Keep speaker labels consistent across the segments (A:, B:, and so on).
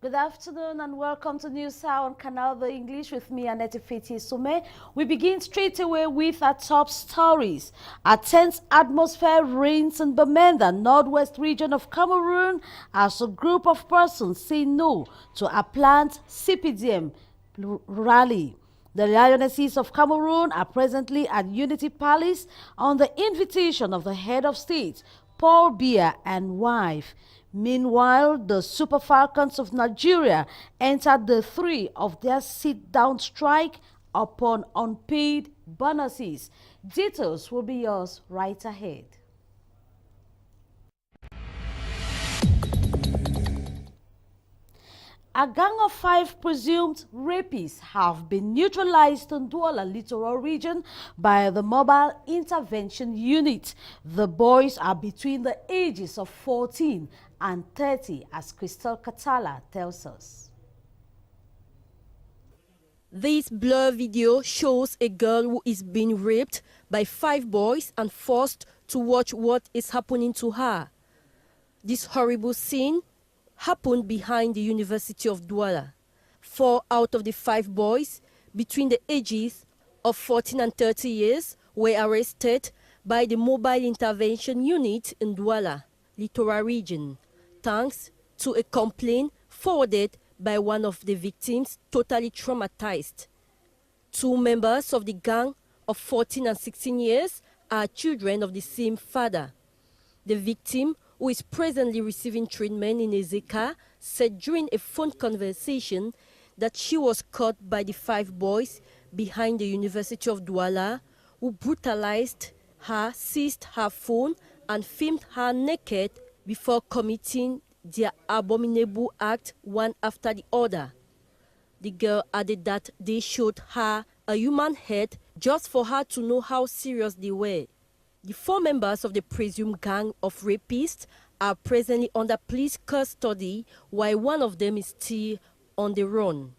A: Good afternoon and welcome to News Hour on Canal the English with me, Annette Sume. We begin straight away with our top stories. A tense atmosphere reigns in Bamenda, northwest region of Cameroon, as a group of persons say no to a planned epdm rally. The Lionesses of Cameroon are presently at Unity Palace on the invitation of the head of state, Paul Biya, and wife. Meanwhile, the Super Falcons of Nigeria entered the three of their sit-down strike upon unpaid bonuses. Details will be yours right ahead. A gang of 5 presumed rapists have been neutralized in Douala littoral region by the Mobile Intervention Unit. The boys are between the ages of 14 and 30, as Crystal Katala tells us.
B: This blur video shows a girl who is being raped by 5 boys and forced to watch what is happening to her. This horrible scene happened behind the University of Douala. 4 out of the 5 boys between the ages of 14 and 30 years were arrested by the Mobile Intervention Unit in Douala, Littoral Region, thanks to a complaint forwarded by one of the victims, totally traumatized. 2 members of the gang of 14 and 16 years are children of the same father. The victim, who is presently receiving treatment in Ezeka, said during a phone conversation that she was caught by the 5 boys behind the University of Douala, who brutalized her, seized her phone, and filmed her naked before committing their abominable act one after the other. The girl added that they showed her a human head just for her to know how serious they were. The 4 members of the presumed gang of rapists are presently under police custody, while one of them is still on the run.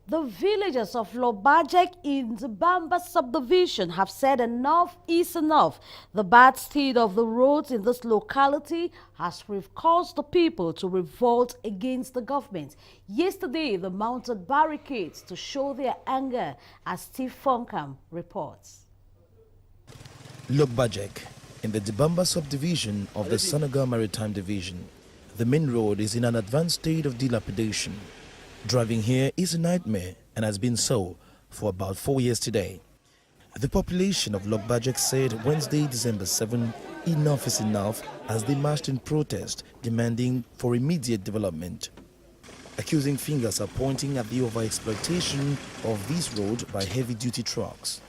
A: The villagers of Lobajek in the Bamba subdivision have said enough is enough. The bad state of the roads in this locality has caused the people to revolt against the government. Yesterday, they mounted barricades to show their anger, as Steve Fonkam reports.
C: Lobajek, in the Dibamba subdivision of the Senegal Maritime Division. The main road is in an advanced state of dilapidation. Driving here is a nightmare and has been so for about 4 years today. The population of Lobajek said Wednesday, December 7, enough is enough, as they marched in protest demanding for immediate development. Accusing fingers are pointing at the overexploitation of this road by heavy-duty trucks.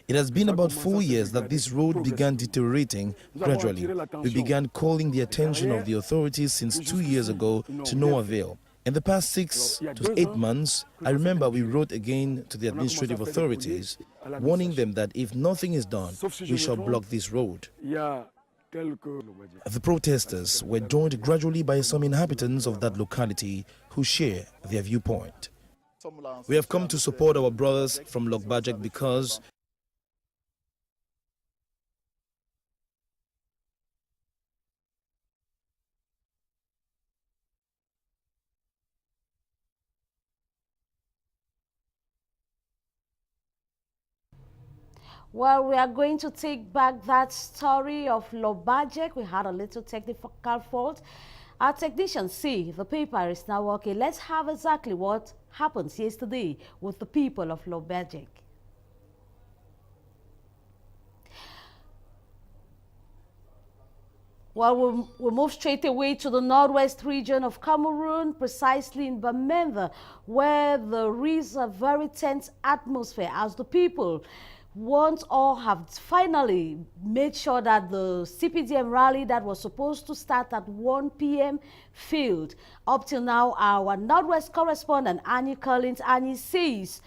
C: It has been about 4 years that this road began deteriorating gradually. We began calling the attention of the authorities since 2 years ago to no avail. In the past 6 to 8 months, I remember we wrote again to the administrative authorities, warning them that if nothing is done, we shall block this road. The protesters were joined gradually by some inhabitants of that locality who share their viewpoint. We have come to support our brothers from Lobajek because
A: Well, we are going to take back that story of Lobajek. We had a little technical fault. Our technicians see the paper is now working. Let's have exactly what happened yesterday with the people of Lobajek. Well, we'll move straight away to the northwest region of Cameroon, precisely in Bamenda, where there is a very tense atmosphere as the people want or have finally made sure that the epdm rally that was supposed to start at 1 p.m. failed. Up till now, our Northwest correspondent, Annie Collins, Annie says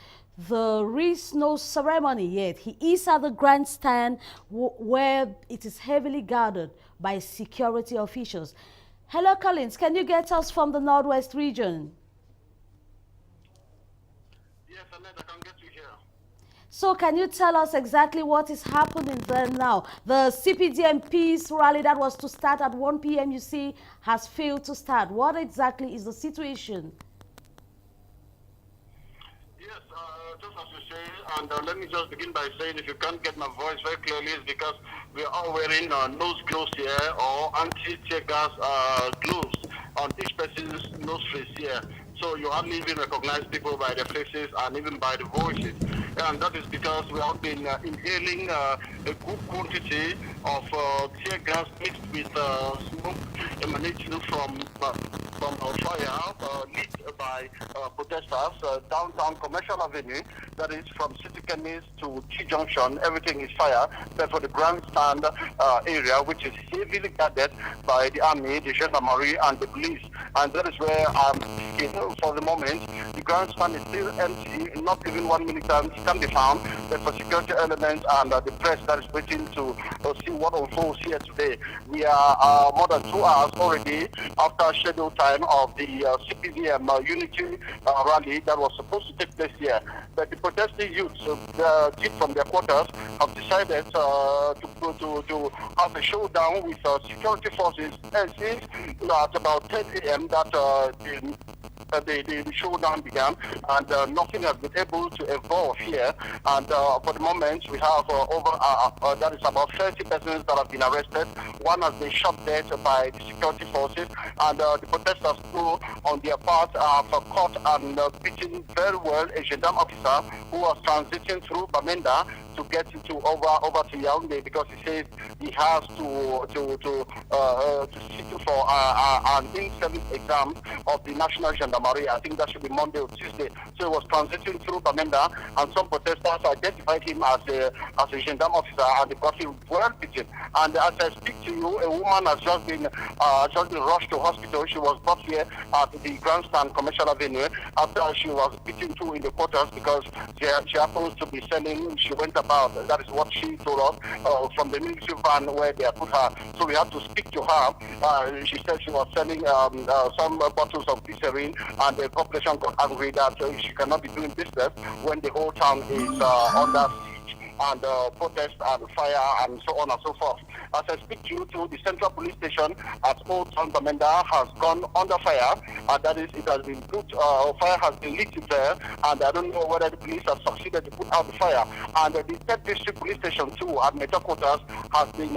A: there is no ceremony yet. He is at the grandstand where it is heavily guarded by security officials. Hello, Collins. Can you get us from the Northwest region?
D: Yes, Annette, I can get you here.
A: So can you tell us exactly what is happening there now? The CPDM peace rally that was to start at 1 p.m. you see has failed to start. What exactly is the situation?
D: Yes, just as you say, and let me just begin by saying if you can't get my voice very clearly, it's because we are all wearing nose gloves here or anti-tear gas gloves on each person's nose face here. So you hardly even recognize people by their faces and even by the voices. And that is because we have been inhaling a good quantity of tear gas mixed with smoke emanating from fire lit by protesters downtown Commercial Avenue. That is from City Chemist to T Junction. Everything is fire. Therefore, the grandstand area, which is heavily guarded by the army, the gendarmerie, and the police. And that is where for the moment, the grandstand is still empty. Not even one militant can be found. Therefore, security elements and the press that is waiting to see what unfolds here today. We are more than 2 hours already after scheduled time of the CPDM unity rally that was supposed to take place here. But the protesting youths, from their quarters, have decided to have a showdown with security forces. And since at about 10 a.m. that the showdown began, and nothing has been able to evolve here. And for the moment, we have that is about 30 persons that have been arrested. One has been shot dead by the security forces, and the protesters too, on their part, have caught and beaten very well a gendarme officer who was transiting through Bamenda to get over to Yaoundé, because he says he has to sit for an in-service exam of the National Gendarmerie. I think that should be Monday or Tuesday. So he was transiting through Bamenda, and some protesters identified him as a gendarme officer, and they got him well beaten. And as I speak to you, a woman has just been rushed to hospital. She was brought here at the grandstand Commercial Avenue after she was beaten too in the quarters, because she happens to be selling. She went about. That is what she told us from the military van where they put her. So we had to speak to her. She said she was selling some bottles of glycerin, and the population got angry that she cannot be doing business when the whole town is under siege and protest and fire and so on and so forth. As I speak to you, the Central Police Station at Old Town Bamenda has gone under fire, and that is, it has been put, fire has been lit there, and I don't know whether the police have succeeded to put out the fire. And the 3rd District Police Station too at Metro Quarters has been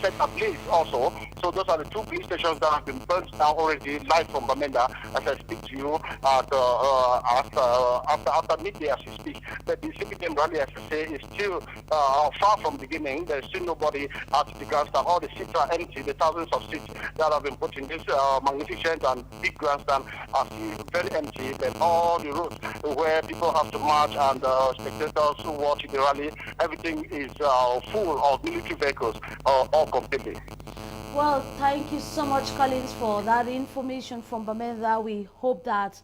D: set ablaze also. So those are the 2 police stations that have been burnt down already, live from Bamenda, as I speak to you at after midday as we speak. But the CPDM rally, as I say, is still far from beginning. There's still nobody at the grandstand. All the seats are empty. The thousands of seats that have been put in this magnificent and big grandstand are still very empty. But all the roads where people have to march and spectators who watch the rally, everything is full of military vehicles, all completely.
A: Well, thank you so much, Collins, for that information from Bamenda. We hope that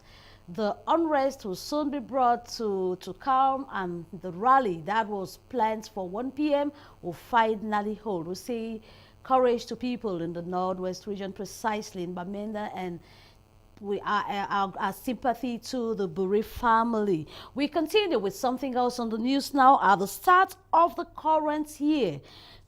A: the unrest will soon be brought to calm, and the rally that was planned for 1 p.m. will finally hold. We say courage to people in the Northwest region, precisely in Bamenda, and we our sympathy to the Buri family. We continue with something else on the news now. At the start of the current year,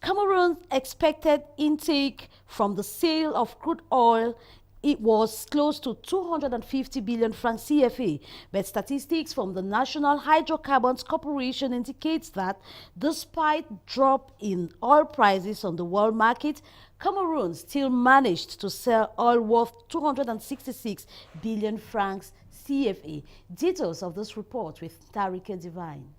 A: Cameroon's expected intake from the sale of crude oil, it was close to 250 billion francs CFA, but statistics from the National Hydrocarbons Corporation indicates that despite drop in oil prices on the world market, Cameroon still managed to sell oil worth 266 billion francs CFA. Details of this report with Tariq Divine.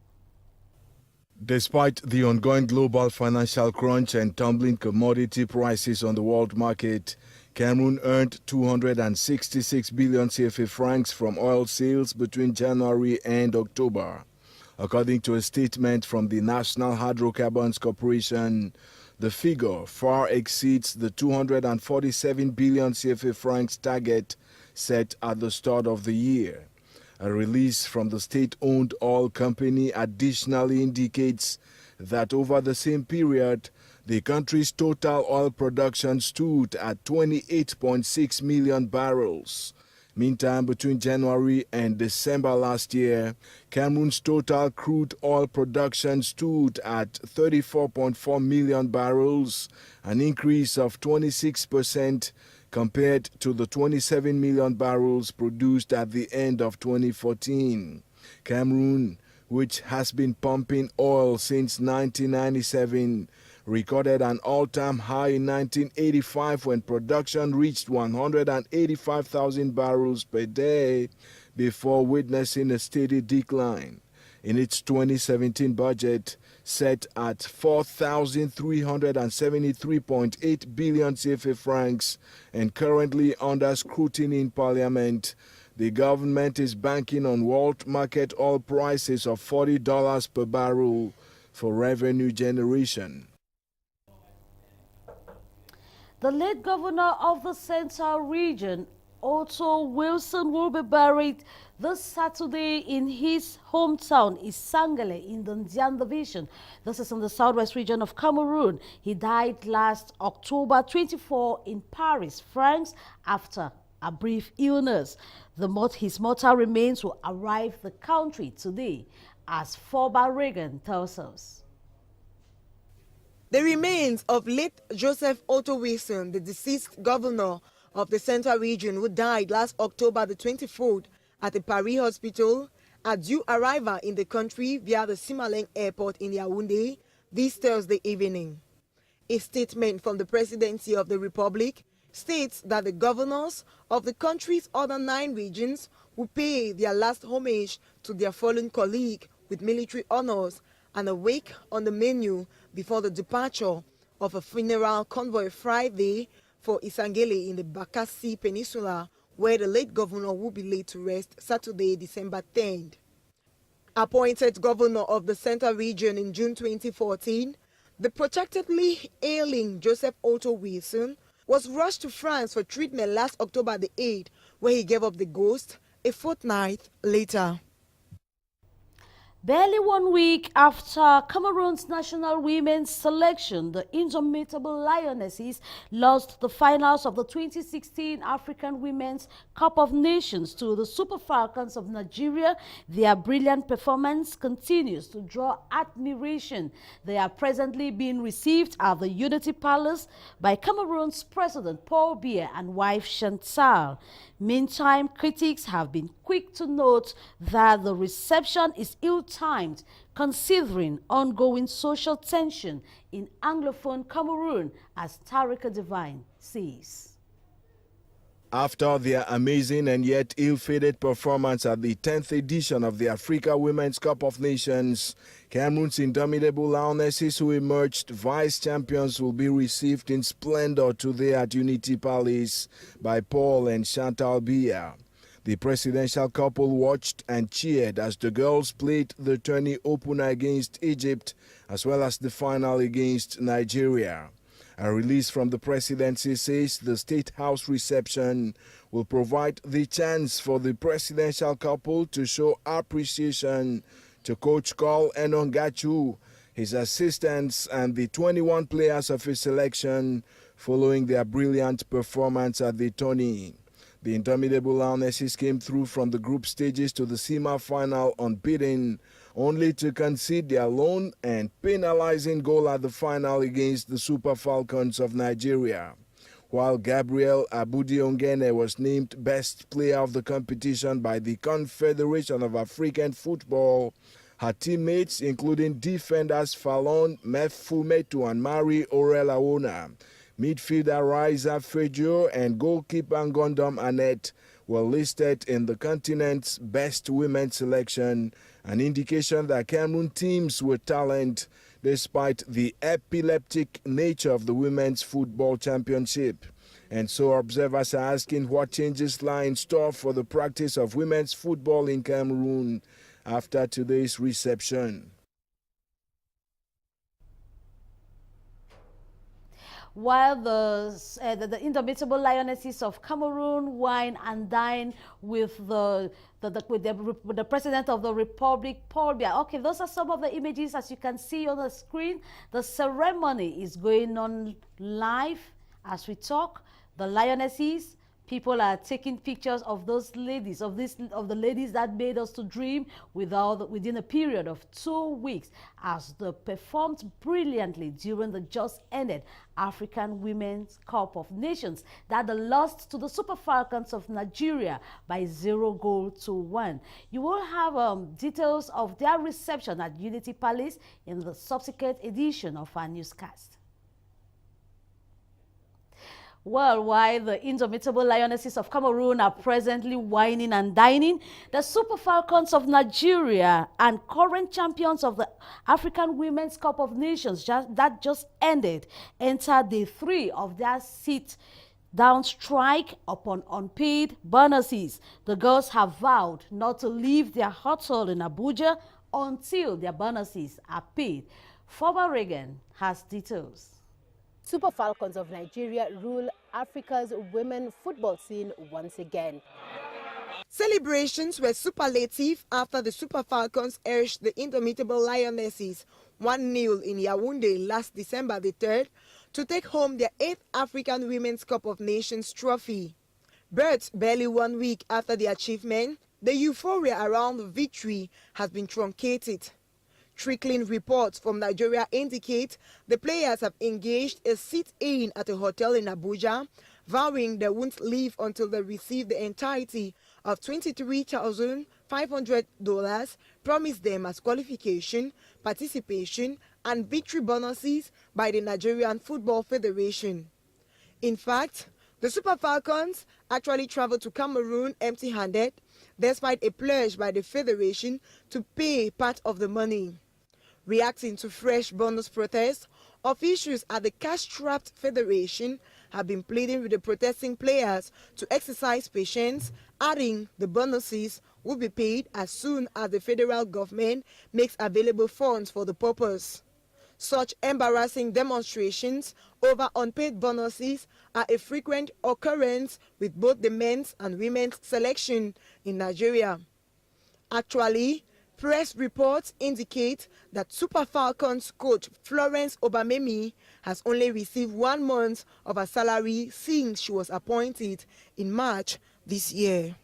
E: Despite the ongoing global financial crunch and tumbling commodity prices on the world market, Cameroon earned 266 billion CFA francs from oil sales between January and October. According to a statement from the National Hydrocarbons Corporation, the figure far exceeds the 247 billion CFA francs target set at the start of the year. A release from the state-owned oil company additionally indicates that over the same period, the country's total oil production stood at 28.6 million barrels. Meantime, between January and December last year, Cameroon's total crude oil production stood at 34.4 million barrels, an increase of 26% compared to the 27 million barrels produced at the end of 2014. Cameroon, which has been pumping oil since 1997, recorded an all-time high in 1985 when production reached 185,000 barrels per day before witnessing a steady decline. In its 2017 budget, set at 4,373.8 billion CFA francs and currently under scrutiny in Parliament, the government is banking on world market oil prices of $40 per barrel for revenue generation.
A: The late governor of the Central Region, Otto Wilson, will be buried this Saturday in his hometown, Isangele, in the Ndian Division. This is in the southwest region of Cameroon. He died last October 24 in Paris, France, after a brief illness. His mortal remains will arrive the country today, as Forba Reagan tells us.
F: The remains of late Joseph Otto Wilson, the deceased governor of the Central Region who died last October the 24th at the Paris hospital, are due arrival in the country via the Simaleng airport in Yaoundé this Thursday evening. A statement from the Presidency of the Republic states that the governors of the country's other 9 regions will pay their last homage to their fallen colleague with military honors and a wake on the menu before the departure of a funeral convoy Friday for Isangele in the Bakassi Peninsula, where the late governor will be laid to rest Saturday, December 10th. Appointed governor of the Central Region in June 2014, the protractedly ailing Joseph Otto Wilson was rushed to France for treatment last October the 8th, where he gave up the ghost a fortnight later.
A: Barely 1 week after Cameroon's national women's selection, the indomitable Lionesses lost the finals of the 2016 African Women's Cup of Nations to the Super Falcons of Nigeria. Their brilliant performance continues to draw admiration. They are presently being received at the Unity Palace by Cameroon's President Paul Biya and wife Chantal. Meantime, critics have been quick to note that the reception is ill-timed, considering ongoing social tension in Anglophone Cameroon, as Tarika Divine says.
E: After their amazing and yet ill-fated performance at the 10th edition of the Africa Women's Cup of Nations, Cameroon's indomitable Lionesses, who emerged vice-champions, will be received in splendor today at Unity Palace by Paul and Chantal Biya. The presidential couple watched and cheered as the girls played the tourney opener against Egypt, as well as the final against Nigeria. A release from the presidency says the State House reception will provide the chance for the presidential couple to show appreciation to Coach Carl Enongachu, his assistants, and the 21 players of his selection following their brilliant performance at the tourney. The indomitable Lionesses came through from the group stages to the semi-final unbeaten, only to concede their lone and penalizing goal at the final against the Super Falcons of Nigeria. While Gabriel Abudi-Ongene was named Best Player of the competition by the Confederation of African Football, her teammates, including defenders Fallon Mefumetu and Mari Orelawona, midfielder Raisa Fejo and goalkeeper Ngondom Annette, were listed in the continent's best women's selection, an indication that Cameroon teams were talent despite the epileptic nature of the Women's Football Championship. And so observers are asking what changes lie in store for the practice of women's football in Cameroon after today's reception.
A: While the indomitable Lionesses of Cameroon wine and dine with the President of the Republic, Paul Biya. Okay, those are some of the images as you can see on the screen. The ceremony is going on live as we talk. The Lionesses People are taking pictures of those ladies, of the ladies that made us to dream within a period of 2 weeks, as they performed brilliantly during the just ended African Women's Cup of Nations that they lost to the Super Falcons of Nigeria by 0-1. You will have details of their reception at Unity Palace in the subsequent edition of our newscast. Well, while the indomitable Lionesses of Cameroon are presently whining and dining, the Super Falcons of Nigeria and current champions of the African Women's Cup of Nations that just ended enter day 3 of their sit-down strike upon unpaid bonuses. The girls have vowed not to leave their hotel in Abuja until their bonuses are paid. Former Reagan has details.
G: Super Falcons of Nigeria rule Africa's women football scene once again.
F: Celebrations were superlative after the Super Falcons edged the indomitable Lionesses 1-0 in Yaoundé last December the 3rd to take home their 8th African Women's Cup of Nations trophy. But barely 1 week after the achievement, the euphoria around the victory has been truncated. Trickling reports from Nigeria indicate the players have engaged a sit-in at a hotel in Abuja, vowing they won't leave until they receive the entirety of $23,500 promised them as qualification, participation, and victory bonuses by the Nigerian Football Federation. In fact, the Super Falcons actually traveled to Cameroon empty-handed, despite a pledge by the Federation to pay part of the money. Reacting to fresh bonus protests, officials at the cash-strapped federation have been pleading with the protesting players to exercise patience, adding the bonuses will be paid as soon as the federal government makes available funds for the purpose. Such embarrassing demonstrations over unpaid bonuses are a frequent occurrence with both the men's and women's selection in Nigeria. Actually, press reports indicate that Super Falcons coach Florence Obamemi has only received 1 month of her salary since she was appointed in March this year.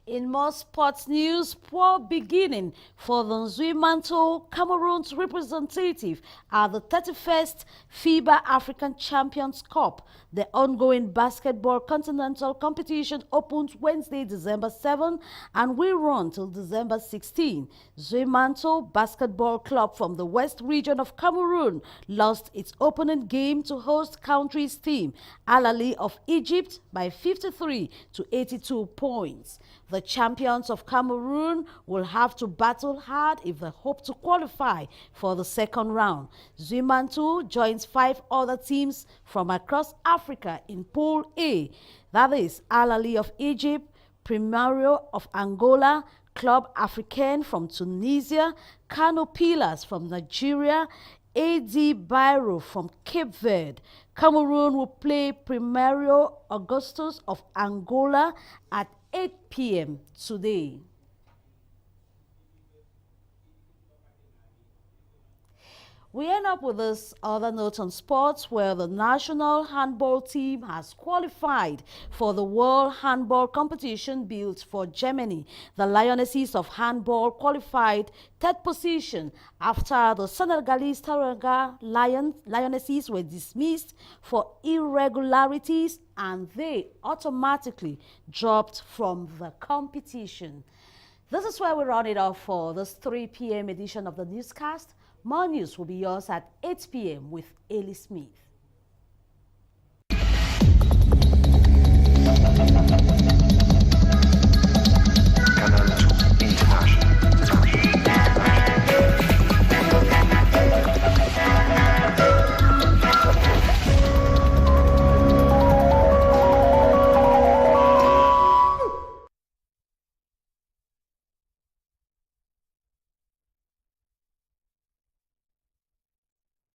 A: In more sports news, poor beginning for the Nzuimanto, Cameroon's representative at the 31st FIBA African Champions Cup. The ongoing basketball continental competition opens Wednesday, December 7 and will run till December 16. Nzuimanto Basketball Club from the West region of Cameroon lost its opening game to host country's team, Al Ahly of Egypt, by 53 to 82 points. The champions of Cameroon will have to battle hard if they hope to qualify for the second round. Nzuimanto joins 5 other teams from across Africa in Pool A. That is Al Ahly of Egypt, Primeiro of Angola, Club Africain from Tunisia, Kano Pillars from Nigeria, AD Bairo from Cape Verde. Cameroon will play Primeiro Augustus of Angola at 8 p.m. today. We end up with this other note on sports, where the national handball team has qualified for the World Handball Competition built for Germany. The Lionesses of Handball qualified 3rd position after the Senegalese Taranga Lionesses were dismissed for irregularities and they automatically dropped from the competition. This is where we round it off for this 3 p.m. edition of the newscast. More news will be yours at 8 p.m. with Elie Smith.